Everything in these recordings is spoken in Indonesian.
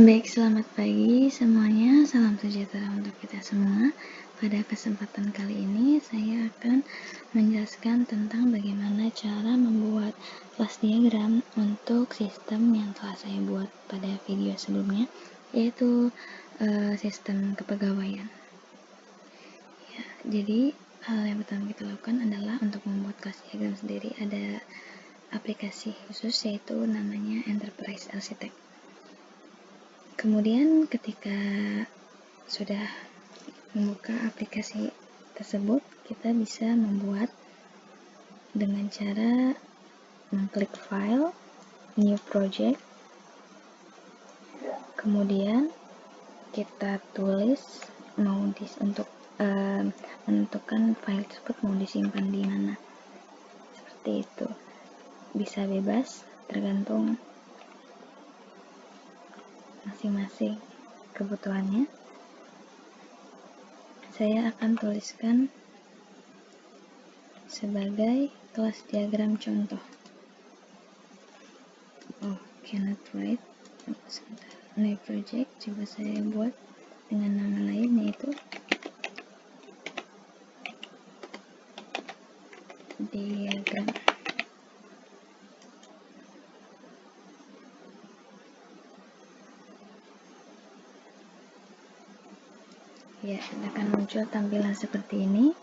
Baik, selamat pagi semuanya. Salam sejahtera untuk kita semua. Pada kesempatan kali ini, saya akan menjelaskan tentang bagaimana cara membuat kelas diagram untuk sistem yang telah saya buat pada video sebelumnya, yaitu sistem kepegawaian. Ya, jadi hal yang pertama kita lakukan adalah untuk membuat kelas diagram sendiri ada aplikasi khusus, yaitu namanya Enterprise Architect. Kemudian ketika sudah membuka aplikasi tersebut, kita bisa membuat dengan cara mengklik file, new project, kemudian kita tulis untuk menentukan file tersebut mau disimpan di mana. Seperti itu. Bisa bebas, tergantung masing-masing kebutuhannya. Saya akan tuliskan sebagai kelas diagram contoh. Cannot write. Sebentar. New project, coba saya buat dengan nama lain, yaitu diagram. Ya, akan muncul tampilan seperti ini.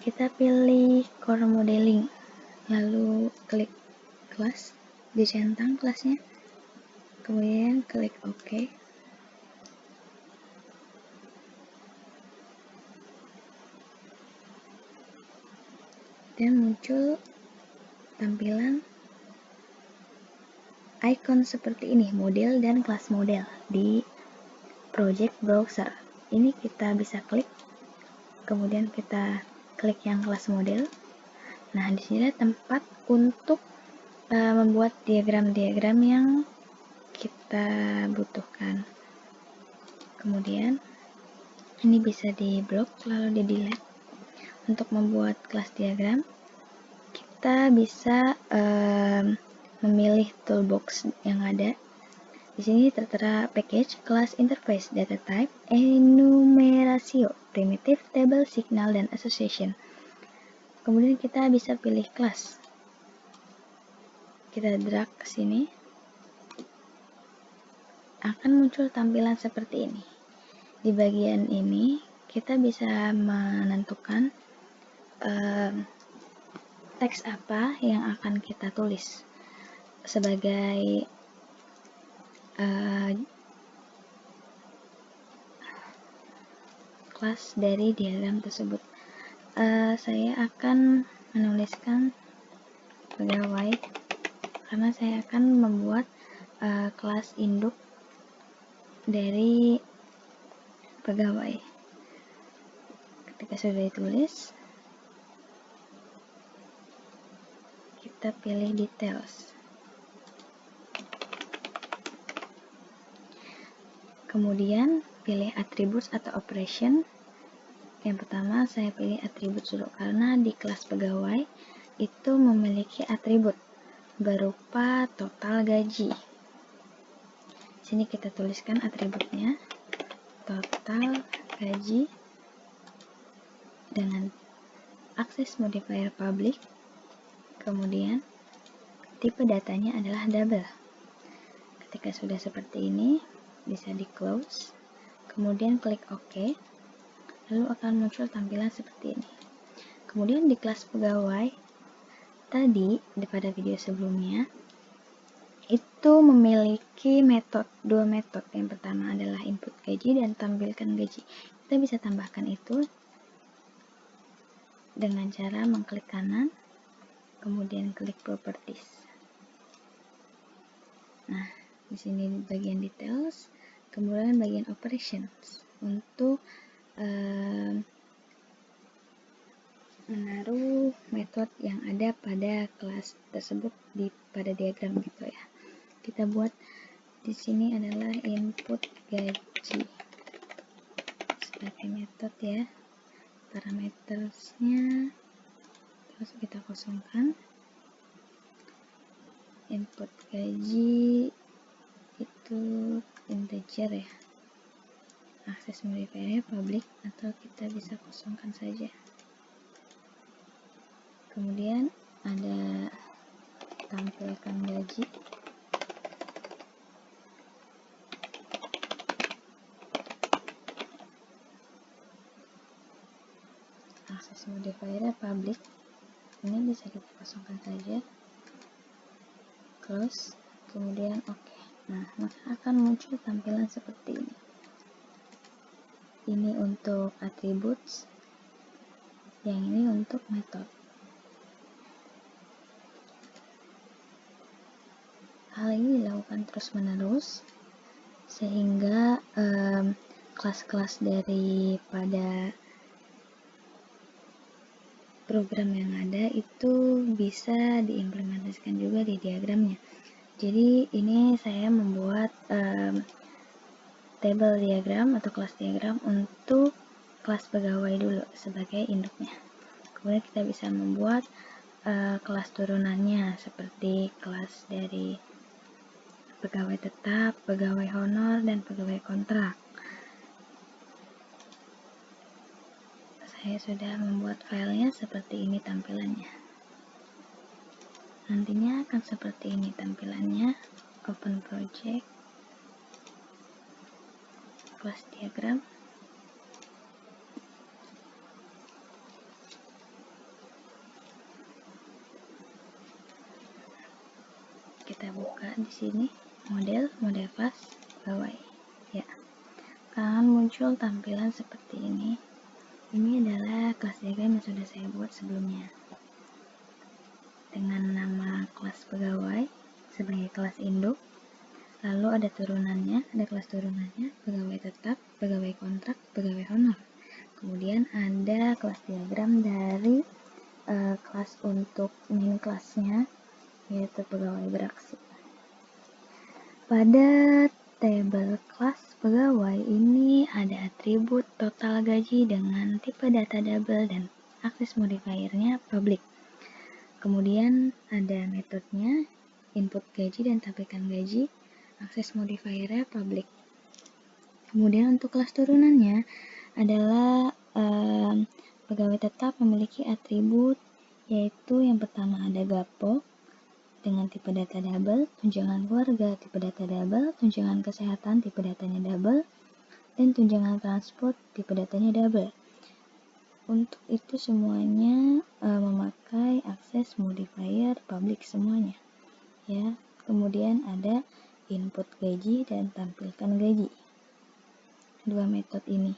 Kita pilih core modeling, lalu klik kelas, dicentang kelasnya, kemudian klik OK. Dan muncul tampilan icon seperti ini, model dan kelas model di project browser. Ini kita bisa klik, kemudian kita klik yang kelas model. Nah, di sini ada tempat untuk membuat diagram-diagram yang kita butuhkan. Kemudian ini bisa di blok lalu di delete. Untuk membuat kelas diagram, kita bisa memilih toolbox yang ada. Di sini tertera package, class interface, data type, enumeratio, primitive, table, signal, dan association. Kemudian kita bisa pilih kelas. Kita drag ke sini. Akan muncul tampilan seperti ini. Di bagian ini kita bisa menentukan teks apa yang akan kita tulis sebagai kelas dari diagram tersebut. Saya akan menuliskan pegawai karena saya akan membuat kelas induk dari pegawai. Ketika sudah ditulis, kita pilih details. Kemudian pilih attributes atau operation. Yang pertama saya pilih atribut dulu karena di kelas pegawai itu memiliki atribut berupa total gaji. Sini kita tuliskan atributnya, total gaji dengan akses modifier public. Kemudian tipe datanya adalah double. Ketika sudah seperti ini, bisa di close, kemudian klik OK, lalu akan muncul tampilan seperti ini. Kemudian di kelas pegawai tadi pada video sebelumnya itu memiliki dua metode. Yang pertama adalah input gaji dan tampilkan gaji. Kita bisa tambahkan itu dengan cara mengklik kanan, kemudian klik properties. Nah, di sini bagian details, kemudian bagian operations untuk menaruh metode yang ada pada kelas tersebut pada diagram gitu ya. Kita buat di sini adalah input gaji sebagai metode ya. Parametersnya terus kita kosongkan. Input gaji itu integer ya, akses modifiernya public, atau kita bisa kosongkan saja. Kemudian ada tampilkan gaji. Akses modifiernya public, ini bisa kita kosongkan saja, close, kemudian oke. Nah, maka akan muncul tampilan seperti ini. Ini untuk attributes, yang ini untuk method. Hal ini dilakukan terus-menerus sehingga kelas-kelas daripada program yang ada itu bisa diimplementasikan juga di diagramnya. Jadi ini saya membuat table diagram atau kelas diagram untuk kelas pegawai dulu sebagai induknya. Kemudian kita bisa membuat kelas turunannya seperti kelas dari pegawai tetap, pegawai honor, dan pegawai kontrak. Saya sudah membuat filenya seperti ini tampilannya. Nantinya akan seperti ini tampilannya. Open project, kelas diagram. Kita buka di sini model kelas pegawai. Ya, akan muncul tampilan seperti ini. Ini adalah kelas diagram yang sudah saya buat sebelumnya dengan nama kelas pegawai sebagai kelas induk. Lalu ada turunannya, ada kelas turunannya, pegawai tetap, pegawai kontrak, pegawai honor. Kemudian ada kelas diagram dari kelas untuk main kelasnya, yaitu pegawai beraksi. Pada tabel kelas pegawai ini ada atribut total gaji dengan tipe data double dan akses modifiernya public. Kemudian ada metodenya, input gaji dan tampilkan gaji, akses modifiernya public. Kemudian untuk kelas turunannya adalah pegawai tetap memiliki atribut, yaitu yang pertama ada gapok dengan tipe data double, tunjangan keluarga tipe data double, tunjangan kesehatan tipe datanya double, dan tunjangan transport tipe datanya double. Untuk itu semuanya memakai akses modifier public semuanya. Ya, kemudian ada input gaji dan tampilkan gaji. Dua metode ini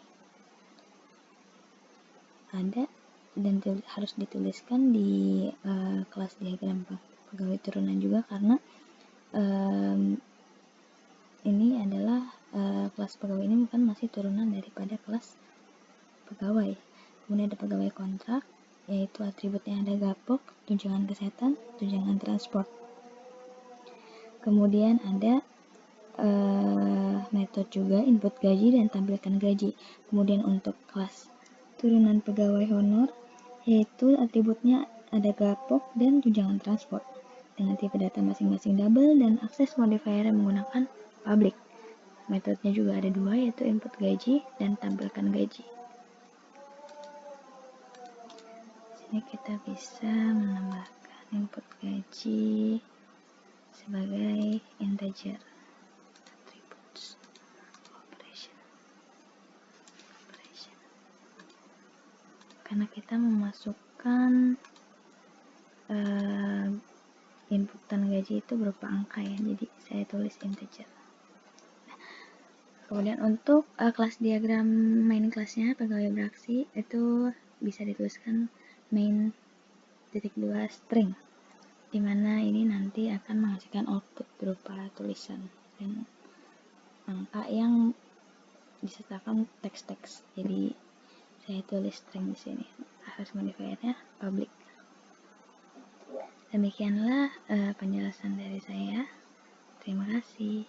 ada dan harus dituliskan di kelas diagram pegawai turunan juga, karena ini adalah kelas pegawai ini bukan masih turunan daripada kelas pegawai. Kemudian ada pegawai kontrak, yaitu atributnya ada gapok, tunjangan kesehatan, tunjangan transport. Kemudian ada metode juga input gaji dan tampilkan gaji. Kemudian untuk kelas turunan pegawai honor, yaitu atributnya ada gapok dan tunjangan transport dengan tipe data masing-masing double dan akses modifier yang menggunakan public. Metodenya juga ada dua, yaitu input gaji dan tampilkan gaji. Sini kita bisa menambahkan input gaji sebagai integer. Attributes operation. Karena kita memasukkan inputan gaji itu berupa angka ya, jadi saya tulis integer. Kemudian untuk kelas diagram main kelasnya pegawai beraksi itu bisa dituliskan main .2 string, dimana ini nanti akan menghasilkan output berupa tulisan dan angka yang disertakan teks-teks. Jadi saya tulis string di sini. Akses modifiernya public. Demikianlah penjelasan dari saya. Terima kasih.